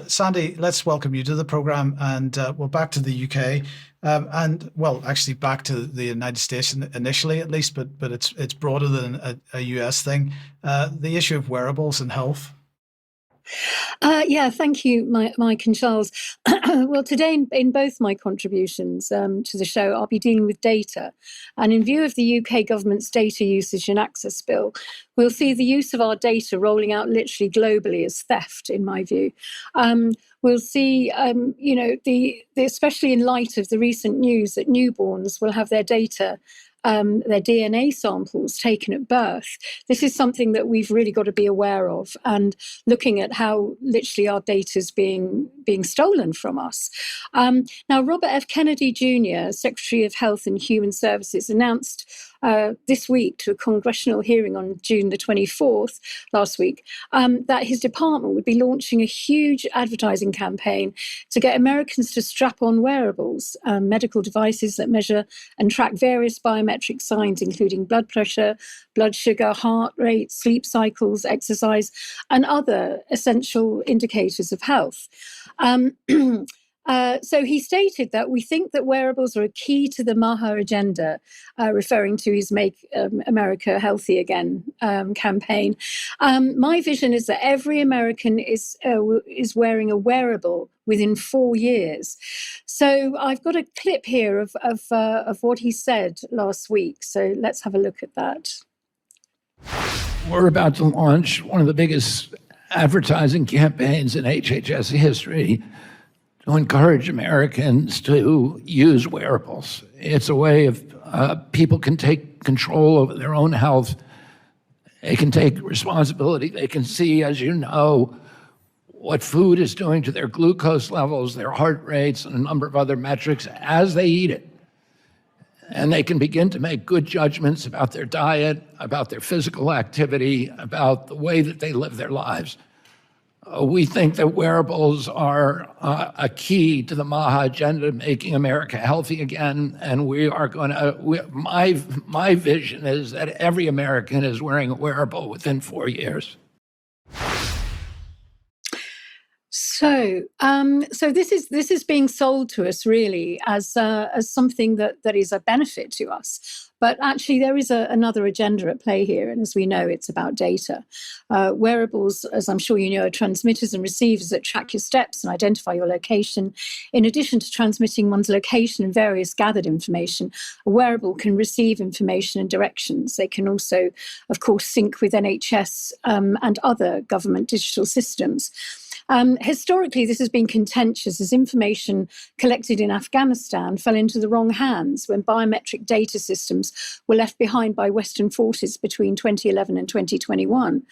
Sandy, let's welcome you to the program, and we're back to the UK, and well, actually back to the United States initially, at least, but it's broader than a US thing. The issue of wearables and health. Yeah, thank you, Mike and Charles. Well, today in both my contributions to the show, I'll be dealing with data. And in view of the UK government's data usage and access bill, we'll see the use of our data rolling out literally globally as theft, in my view. We'll see, especially in light of the recent news that newborns will have their data, their DNA samples taken at birth. This is something that we've really got to be aware of, and looking at how literally our data is being stolen from us. Now, Robert F. Kennedy Jr., Secretary of Health and Human Services, announced this week to a congressional hearing on June the 24th, last week, that his department would be launching a huge advertising campaign to get Americans to strap on wearables, medical devices that measure and track various biometric signs, including blood pressure, blood sugar, heart rate, sleep cycles, exercise, and other essential indicators of health. So he stated that we think that wearables are a key to the MAHA agenda, referring to his Make America Healthy Again campaign. My vision is that every American is wearing a wearable within 4 years. So I've got a clip here of what he said last week. So let's have a look at that. We're about to launch one of the biggest advertising campaigns in HHS history to encourage Americans to use wearables. It's a way of people can take control over their own health. They can take responsibility. They can see, as you know, what food is doing to their glucose levels, their heart rates, and a number of other metrics as they eat it. And they can begin to make good judgments about their diet, about their physical activity, about the way that they live their lives. We think that wearables are a key to the MAHA agenda, making America healthy again. And we are going to, my vision is that every American is wearing a wearable within 4 years. So this is being sold to us really as something that is a benefit to us. But actually, there is another agenda at play here. And as we know, it's about data. Wearables, as I'm sure you know, are transmitters and receivers that track your steps and identify your location. In addition to transmitting one's location and various gathered information, a wearable can receive information and directions. They can also, of course, sync with NHS and other government digital systems. Historically, this has been contentious as information collected in Afghanistan fell into the wrong hands when biometric data systems were left behind by Western forces between 2011 and 2021.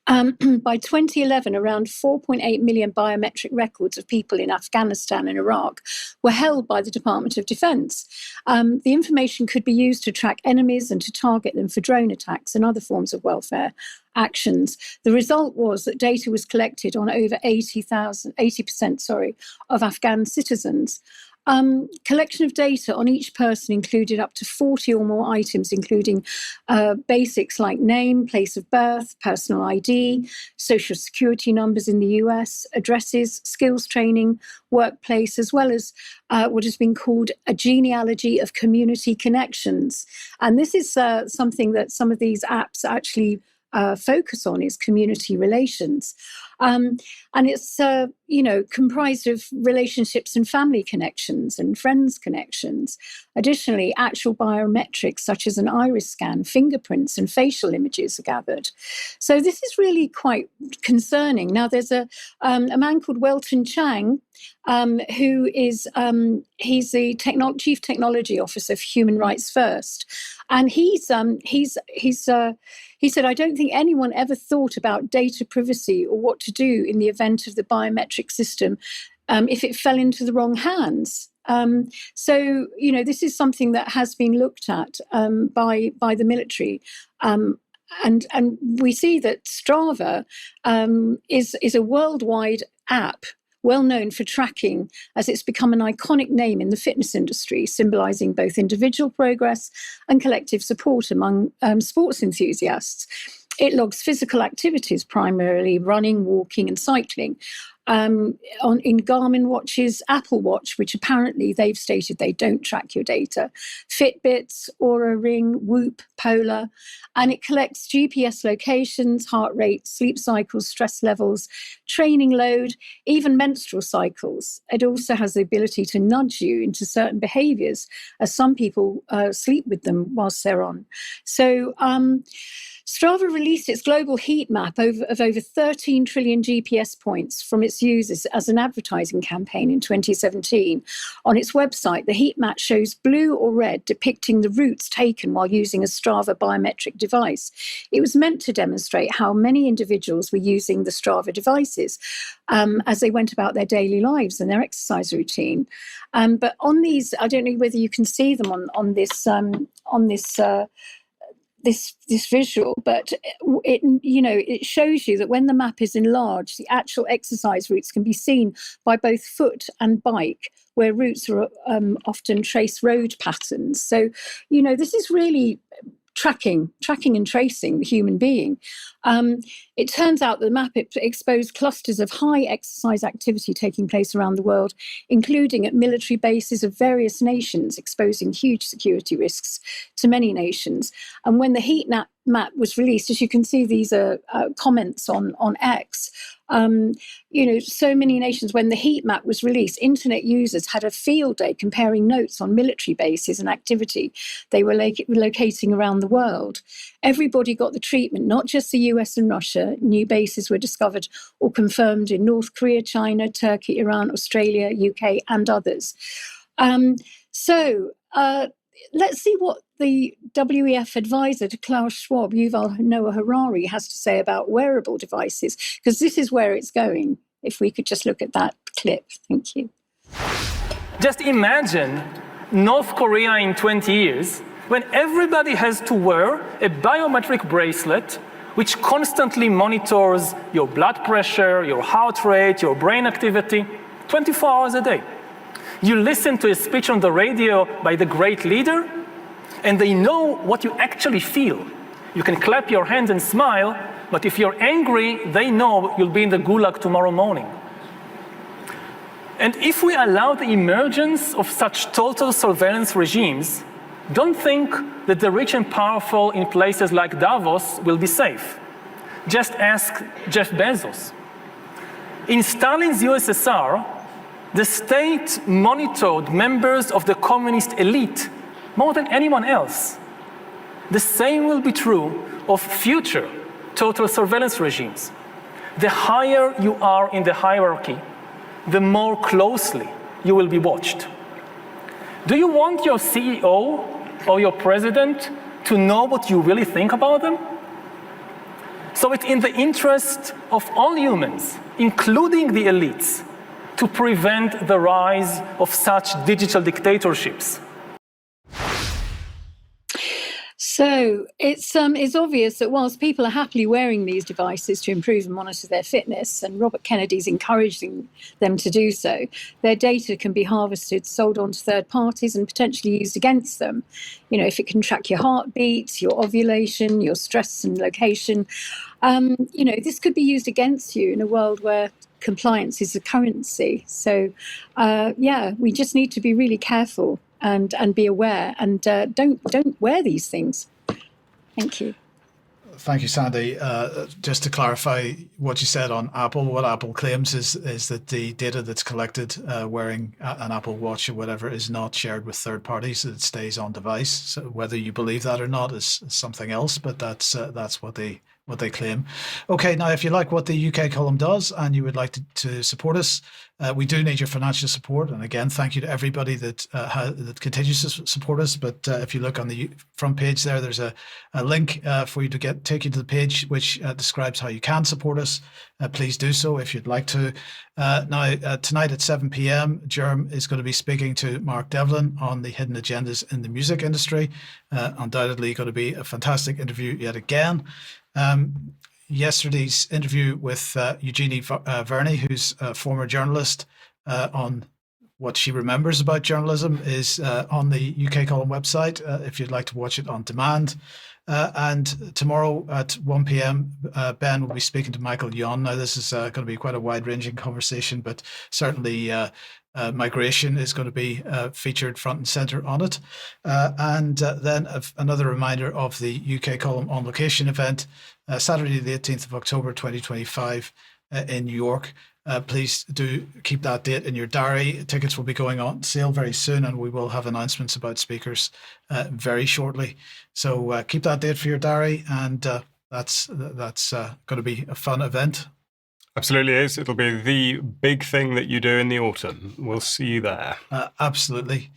By 2011, around 4.8 million biometric records of people in Afghanistan and Iraq were held by the Department of Defense. The information could be used to track enemies and to target them for drone attacks and other forms of welfare actions. The result was that data was collected on over 80% of Afghan citizens. Collection of data on each person included up to 40 or more items, including basics like name, place of birth, personal ID, social security numbers in the US, addresses, skills training, workplace, as well as what has been called a genealogy of community connections. And this is something that some of these apps actually focus on, is community relations. And it's, comprised of relationships and family connections and friends connections. Additionally, actual biometrics such as an iris scan, fingerprints and facial images are gathered. So this is really quite concerning. Now, there's a man called Welton Chang, who is, he's the Chief Technology Officer for Human Rights First. And he said, I don't think anyone ever thought about data privacy or what to do in the event of the biometric system if it fell into the wrong hands. So, this is something that has been looked at by the military. And we see that Strava is a worldwide app well known for tracking, as it's become an iconic name in the fitness industry, symbolizing both individual progress and collective support among sports enthusiasts. It logs physical activities, primarily running, walking, and cycling. In Garmin watches, Apple Watch, which apparently they've stated they don't track your data, Fitbits, Oura Ring, Whoop, Polar, and it collects GPS locations, heart rate, sleep cycles, stress levels, training load, even menstrual cycles. It also has the ability to nudge you into certain behaviors, as some people sleep with them whilst they're on. So Strava released its global heat map of over 13 trillion GPS points from its users as an advertising campaign in 2017. On its website, the heat map shows blue or red depicting the routes taken while using a Strava biometric device. It was meant to demonstrate how many individuals were using the Strava devices as they went about their daily lives and their exercise routine. But on these, I don't know whether you can see them on this visual, but it shows you that when the map is enlarged, the actual exercise routes can be seen by both foot and bike, where routes are often trace road patterns. So, this is really tracking and tracing the human being. It turns out the map exposed clusters of high exercise activity taking place around the world, including at military bases of various nations, exposing huge security risks to many nations. And when the heat map was released, as you can see, these are comments on X. So many nations, when the heat map was released, internet users had a field day comparing notes on military bases and activity they were locating around the world. Everybody got the treatment, not just the US and Russia. New bases were discovered or confirmed in North Korea, China, Turkey, Iran, Australia, UK, and others. Let's see what the WEF advisor to Klaus Schwab, Yuval Noah Harari, has to say about wearable devices, because this is where it's going. If we could just look at that clip. Thank you. Just imagine North Korea in 20 years, when everybody has to wear a biometric bracelet which constantly monitors your blood pressure, your heart rate, your brain activity, 24 hours a day. You listen to a speech on the radio by the great leader, and they know what you actually feel. You can clap your hands and smile, but if you're angry, they know you'll be in the gulag tomorrow morning. And if we allow the emergence of such total surveillance regimes, don't think that the rich and powerful in places like Davos will be safe. Just ask Jeff Bezos. In Stalin's USSR, the state monitored members of the communist elite more than anyone else. The same will be true of future total surveillance regimes. The higher you are in the hierarchy, the more closely you will be watched. Do you want your CEO or your president to know what you really think about them? So it's in the interest of all humans, including the elites, to prevent the rise of such digital dictatorships. So it's obvious that whilst people are happily wearing these devices to improve and monitor their fitness, and Robert Kennedy's encouraging them to do so, their data can be harvested, sold on to third parties, and potentially used against them. If it can track your heartbeat, your ovulation, your stress and location, this could be used against you in a world where compliance is a currency. So, we just need to be really careful and be aware, and don't wear these things. Thank you. Thank you, Sandy. Just to clarify what you said on Apple, what Apple claims is that the data that's collected wearing an Apple Watch or whatever is not shared with third parties. It stays on device. So whether you believe that or not is something else, but that's what they claim. Okay, now if you like what the UK column does and you would like to support us, we do need your financial support. And again, thank you to everybody that continues to support us. But if you look on the front page there's a link for you to take you to the page which describes how you can support us. Please do so if you'd like to. Now, tonight at 7 p.m, Jerm is going to be speaking to Mark Devlin on the hidden agendas in the music industry. Undoubtedly going to be a fantastic interview yet again. Yesterday's interview with Eugenie Verney, who's a former journalist on what she remembers about journalism is on the UK Column website, if you'd like to watch it on demand. And tomorrow at 1 p.m., Ben will be speaking to Michael Yon. Now, this is going to be quite a wide-ranging conversation, but certainly migration is going to be featured front and center on it. And then another reminder of the UK Column on Location event, Saturday, the 18th of October, 2025 in New York. Please do keep that date in your diary. Tickets will be going on sale very soon, and we will have announcements about speakers very shortly. So keep that date for your diary, and that's going to be a fun event. Absolutely is. It'll be the big thing that you do in the autumn. We'll see you there. Absolutely.